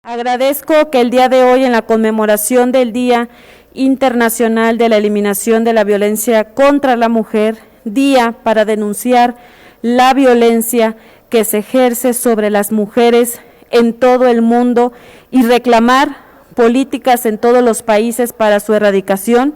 Agradezco que el día de hoy, en la conmemoración del Día Internacional de la Eliminación de la Violencia contra la Mujer, día para denunciar la violencia que se ejerce sobre las mujeres en todo el mundo y reclamar políticas en todos los países para su erradicación,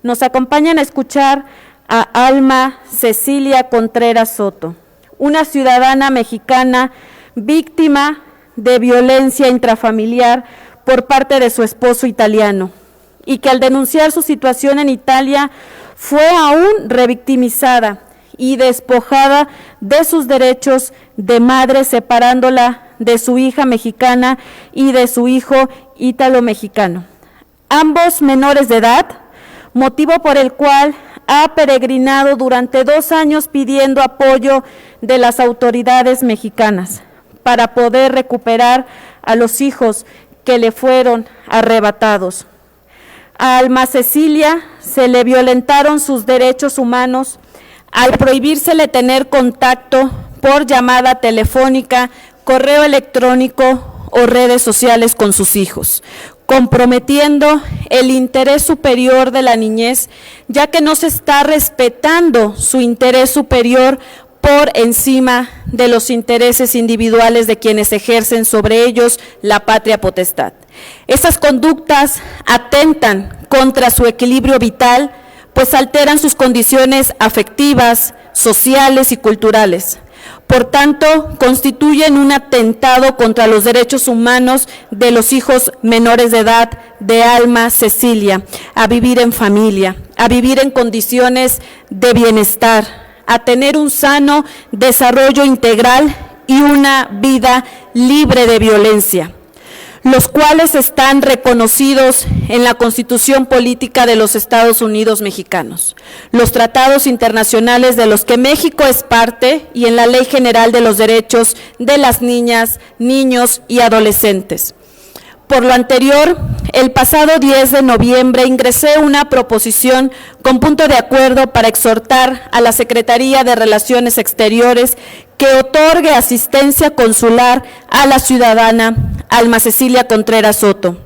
nos acompañan a escuchar a Alma Cecilia Contreras Soto, una ciudadana mexicana víctima de violencia intrafamiliar por parte de su esposo italiano, y que al denunciar su situación en Italia fue aún revictimizada y despojada de sus derechos de madre, separándola de su hija mexicana y de su hijo ítalo-mexicano, ambos menores de edad, motivo por el cual ha peregrinado durante 2 años pidiendo apoyo de las autoridades mexicanas para poder recuperar a los hijos que le fueron arrebatados. A Alma Cecilia se le violentaron sus derechos humanos al prohibírsele tener contacto por llamada telefónica, correo electrónico o redes sociales con sus hijos, comprometiendo el interés superior de la niñez, ya que no se está respetando su interés superior por encima de los intereses individuales de quienes ejercen sobre ellos la patria potestad. Estas conductas atentan contra su equilibrio vital, pues alteran sus condiciones afectivas, sociales y culturales. Por tanto, constituyen un atentado contra los derechos humanos de los hijos menores de edad de Alma Cecilia, a vivir en familia, a vivir en condiciones de bienestar, a tener un sano desarrollo integral y una vida libre de violencia, los cuales están reconocidos en la Constitución Política de los Estados Unidos Mexicanos, los tratados internacionales de los que México es parte y en la Ley General de los Derechos de las Niñas, Niños y Adolescentes. Por lo anterior, el pasado 10 de noviembre ingresé una proposición con punto de acuerdo para exhortar a la Secretaría de Relaciones Exteriores que otorgue asistencia consular a la ciudadana Alma Cecilia Contreras Soto,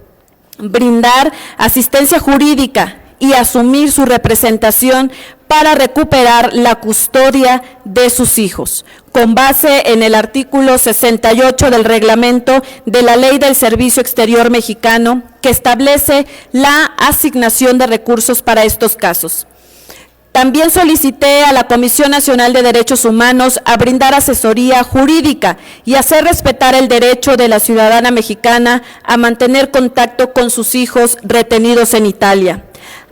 brindar asistencia jurídica y asumir su representación para recuperar la custodia de sus hijos, con base en el artículo 68 del reglamento de la Ley del Servicio Exterior Mexicano, que establece la asignación de recursos para estos casos. También solicité a la Comisión Nacional de Derechos Humanos a brindar asesoría jurídica y hacer respetar el derecho de la ciudadana mexicana a mantener contacto con sus hijos retenidos en Italia.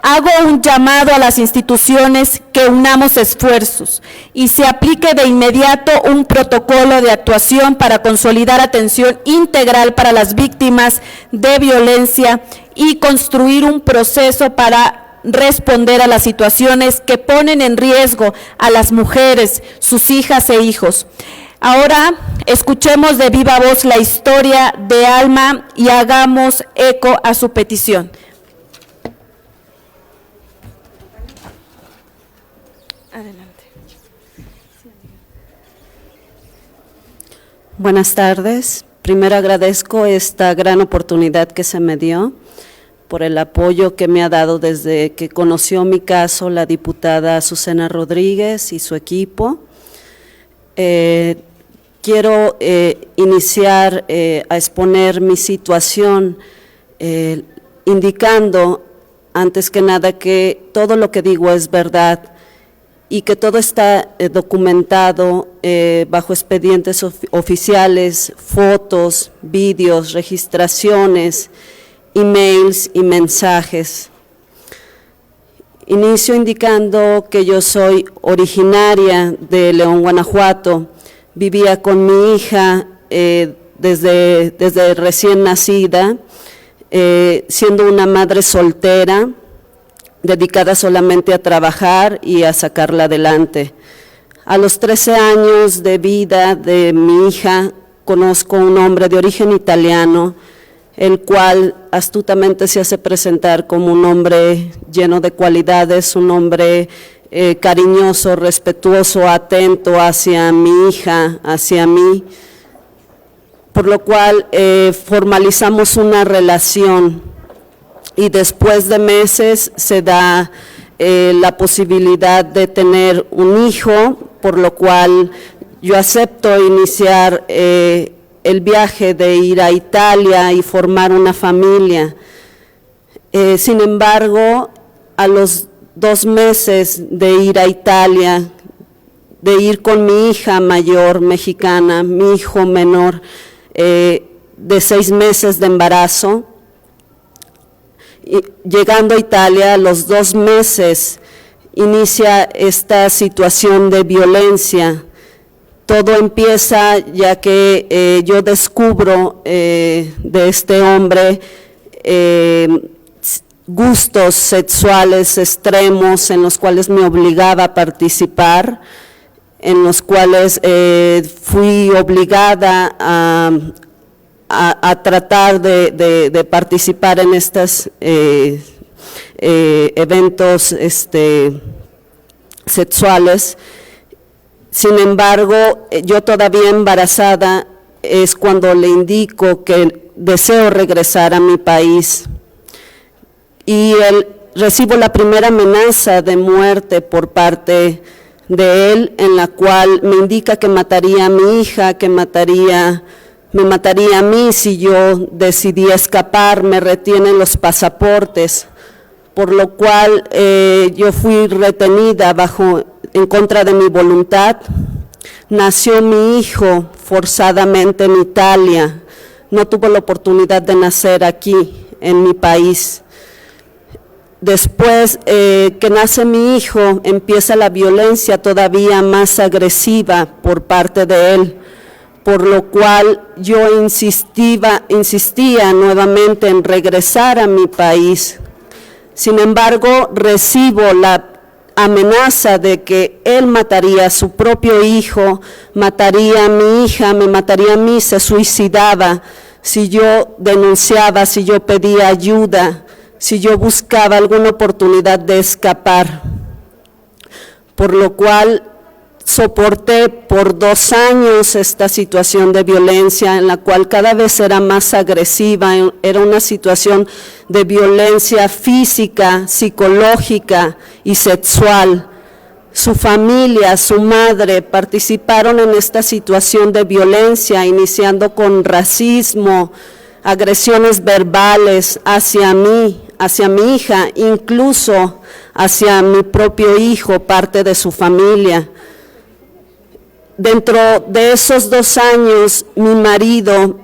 Hago un llamado a las instituciones que unamos esfuerzos y se aplique de inmediato un protocolo de actuación para consolidar atención integral para las víctimas de violencia y construir un proceso para responder a las situaciones que ponen en riesgo a las mujeres, sus hijas e hijos. Ahora escuchemos de viva voz la historia de Alma y hagamos eco a su petición. Adelante. Buenas tardes. Primero agradezco esta gran oportunidad que se me dio por el apoyo que me ha dado desde que conoció mi caso la diputada Susana Rodríguez y su equipo. Quiero iniciar a exponer mi situación indicando antes que nada que todo lo que digo es verdad y que todo está documentado bajo expedientes oficiales, fotos, vídeos, registraciones, emails y mensajes. Inicio indicando que yo soy originaria de León, Guanajuato. Vivía con mi hija desde recién nacida, siendo una madre soltera, dedicada solamente a trabajar y a sacarla adelante. A los 13 años de vida de mi hija, conozco a un hombre de origen italiano, el cual astutamente se hace presentar como un hombre lleno de cualidades, un hombre cariñoso, respetuoso, atento hacia mi hija, hacia mí. por lo cual formalizamos una relación y después de meses se da la posibilidad de tener un hijo, por lo cual yo acepto iniciar el viaje de ir a Italia y formar una familia. Sin embargo, a los 2 meses de ir a Italia, de ir con mi hija mayor mexicana, mi hijo menor de 6 meses de embarazo, y llegando a Italia, a los 2 meses inicia esta situación de violencia. Todo empieza ya que yo descubro de este hombre gustos sexuales extremos en los cuales me obligaba a participar, en los cuales fui obligada a tratar de participar en estos eventos sexuales. Sin embargo, yo todavía embarazada es cuando le indico que deseo regresar a mi país. Y recibo la primera amenaza de muerte por parte de él, en la cual me indica que mataría a mi hija, que me mataría a mí si yo decidía escapar, me retienen los pasaportes, por lo cual yo fui retenida en contra de mi voluntad. Nació mi hijo forzadamente en Italia, no tuvo la oportunidad de nacer aquí, en mi país. Después que nace mi hijo, empieza la violencia todavía más agresiva por parte de él, por lo cual yo insistía nuevamente en regresar a mi país. Sin embargo, recibo la amenaza de que él mataría a su propio hijo, mataría a mi hija, me mataría a mí, se suicidaba si yo denunciaba, si yo pedía ayuda, si yo buscaba alguna oportunidad de escapar, por lo cual soporté por 2 años esta situación de violencia en la cual cada vez era más agresiva, era una situación de violencia física, psicológica y sexual. Su familia, su madre participaron en esta situación de violencia, iniciando con racismo, agresiones verbales hacia mí, hacia mi hija, incluso hacia mi propio hijo, parte de su familia. Dentro de esos 2 años, mi marido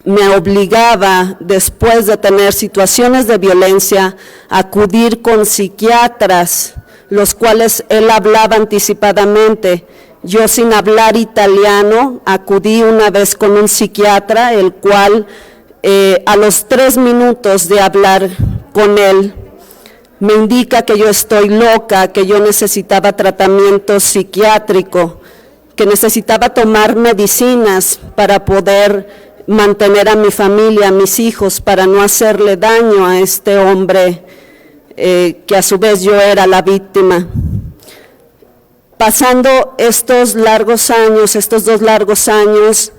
me obligaba, después de tener situaciones de violencia, a acudir con psiquiatras, los cuales él hablaba anticipadamente. Yo, sin hablar italiano, acudí una vez con un psiquiatra, el cual a los 3 minutos de hablar con él, me indica que yo estoy loca, que yo necesitaba tratamiento psiquiátrico, que necesitaba tomar medicinas para poder mantener a mi familia, a mis hijos, para no hacerle daño a este hombre, que a su vez yo era la víctima. Pasando estos 2 largos años,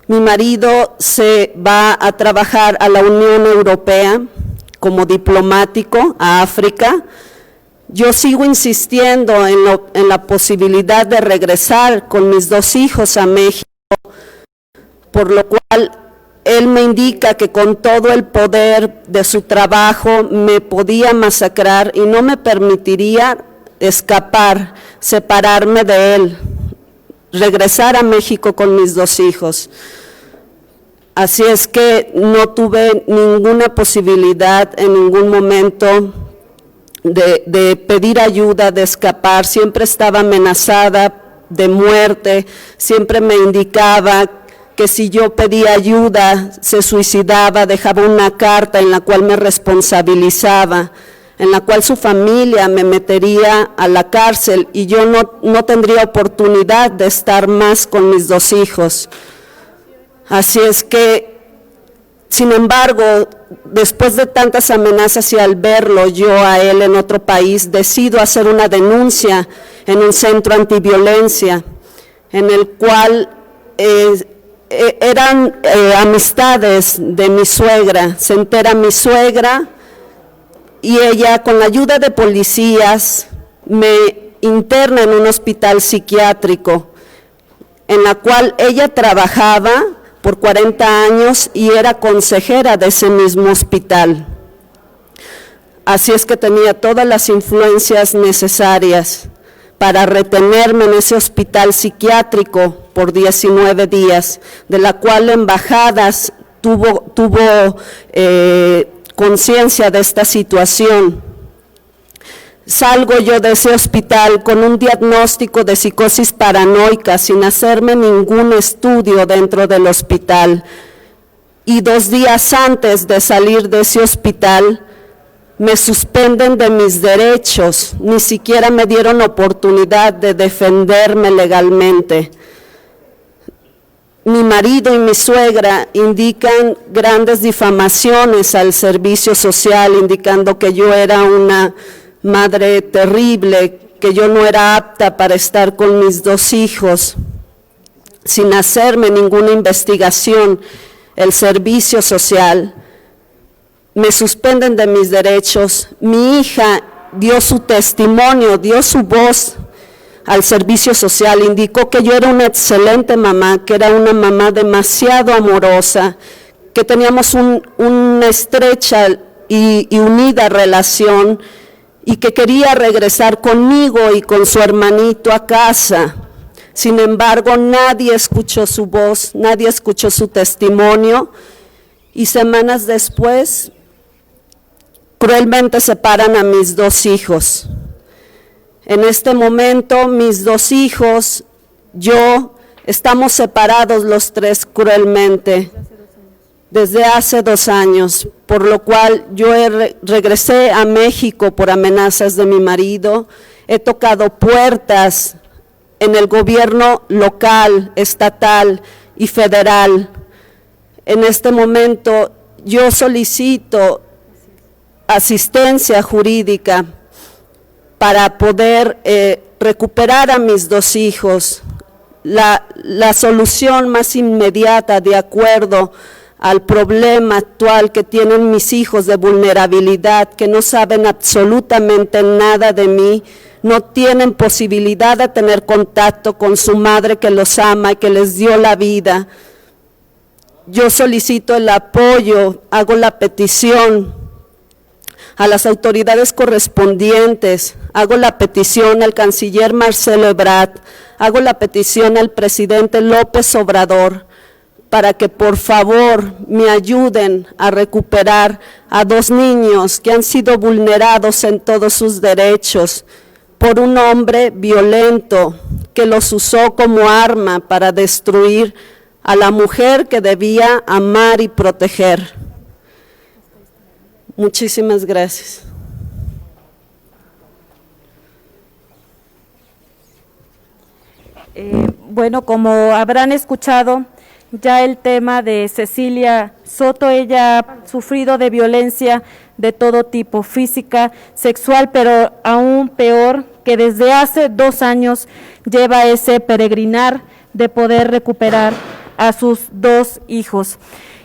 mi marido se va a trabajar a la Unión Europea como diplomático a África. Yo sigo insistiendo en la posibilidad de regresar con mis 2 hijos a México, por lo cual él me indica que con todo el poder de su trabajo me podía masacrar y no me permitiría escapar, separarme de él, regresar a México con mis 2 hijos. Así es que no tuve ninguna posibilidad en ningún momento de pedir ayuda, de escapar. Siempre estaba amenazada de muerte, siempre me indicaba que si yo pedía ayuda se suicidaba, dejaba una carta en la cual me responsabilizaba, en la cual su familia me metería a la cárcel y yo no tendría oportunidad de estar más con mis 2 hijos. Así es que, sin embargo, después de tantas amenazas y al verlo yo a él en otro país, decido hacer una denuncia en un centro antiviolencia, en el cual eran amistades de mi suegra. Se entera mi suegra y ella, con la ayuda de policías, me interna en un hospital psiquiátrico, en la cual ella trabajaba por 40 años y era consejera de ese mismo hospital. Así es que tenía todas las influencias necesarias para retenerme en ese hospital psiquiátrico por 19 días, de la cual la embajada tuvo conciencia de esta situación. Salgo yo de ese hospital con un diagnóstico de psicosis paranoica sin hacerme ningún estudio dentro del hospital. Y 2 días antes de salir de ese hospital, me suspenden de mis derechos, ni siquiera me dieron oportunidad de defenderme legalmente. Mi marido y mi suegra indican grandes difamaciones al servicio social, indicando que yo era una madre terrible, que yo no era apta para estar con mis 2 hijos, sin hacerme ninguna investigación. El servicio social me suspenden de mis derechos. Mi hija dio su testimonio, dio su voz al servicio social, indicó que yo era una excelente mamá, que era una mamá demasiado amorosa, que teníamos una estrecha y unida relación, y que quería regresar conmigo y con su hermanito a casa. Sin embargo, nadie escuchó su voz, nadie escuchó su testimonio, y semanas después, cruelmente separan a mis 2 hijos. En este momento, mis 2 hijos, yo, estamos separados los 3 cruelmente, desde hace 2 años, por lo cual yo regresé a México por amenazas de mi marido. He tocado puertas en el gobierno local, estatal y federal. En este momento yo solicito asistencia jurídica para poder recuperar a mis 2 hijos. La solución más inmediata, de acuerdo al problema actual que tienen mis hijos de vulnerabilidad, que no saben absolutamente nada de mí, no tienen posibilidad de tener contacto con su madre que los ama y que les dio la vida. Yo solicito el apoyo, hago la petición a las autoridades correspondientes, hago la petición al canciller Marcelo Ebrard, hago la petición al presidente López Obrador, para que por favor me ayuden a recuperar a 2 niños que han sido vulnerados en todos sus derechos por un hombre violento que los usó como arma para destruir a la mujer que debía amar y proteger. Muchísimas gracias. Bueno, como habrán escuchado, ya el tema de Cecilia Soto, ella ha sufrido de violencia de todo tipo, física, sexual, pero aún peor, que desde hace 2 años lleva ese peregrinar de poder recuperar a sus 2 hijos.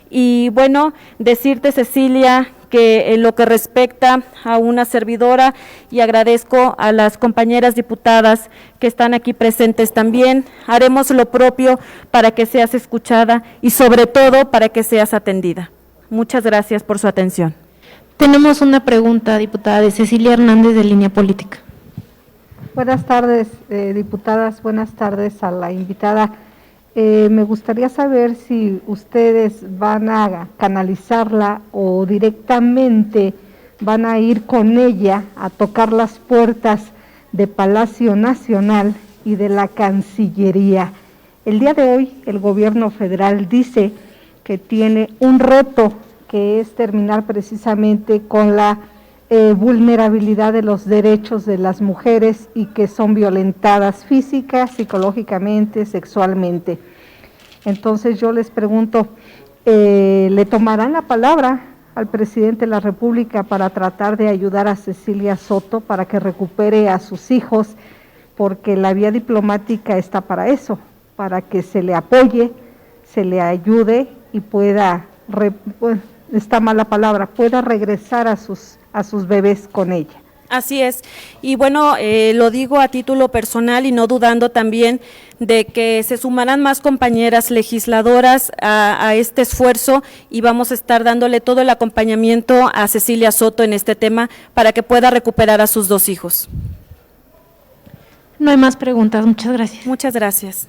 Y bueno, decirte, Cecilia, que en lo que respecta a una servidora, y agradezco a las compañeras diputadas que están aquí presentes también, haremos lo propio para que seas escuchada y sobre todo para que seas atendida. Muchas gracias por su atención. Tenemos una pregunta, diputada, de Cecilia Hernández, de Línea Política. Buenas tardes, diputadas, buenas tardes a la invitada. Me gustaría saber si ustedes van a canalizarla o directamente van a ir con ella a tocar las puertas de Palacio Nacional y de la Cancillería. El día de hoy el gobierno federal dice que tiene un reto, que es terminar precisamente con la vulnerabilidad de los derechos de las mujeres y que son violentadas física, psicológicamente, sexualmente. Entonces yo les pregunto, ¿le tomarán la palabra al presidente de la República para tratar de ayudar a Cecilia Soto para que recupere a sus hijos? Porque la vía diplomática está para eso, para que se le apoye, se le ayude y pueda, está mala palabra, pueda regresar a sus bebés con ella. Así es, y bueno, lo digo a título personal y no dudando también de que se sumarán más compañeras legisladoras a este esfuerzo y vamos a estar dándole todo el acompañamiento a Cecilia Soto en este tema para que pueda recuperar a sus 2 hijos. No hay más preguntas, muchas gracias. Muchas gracias.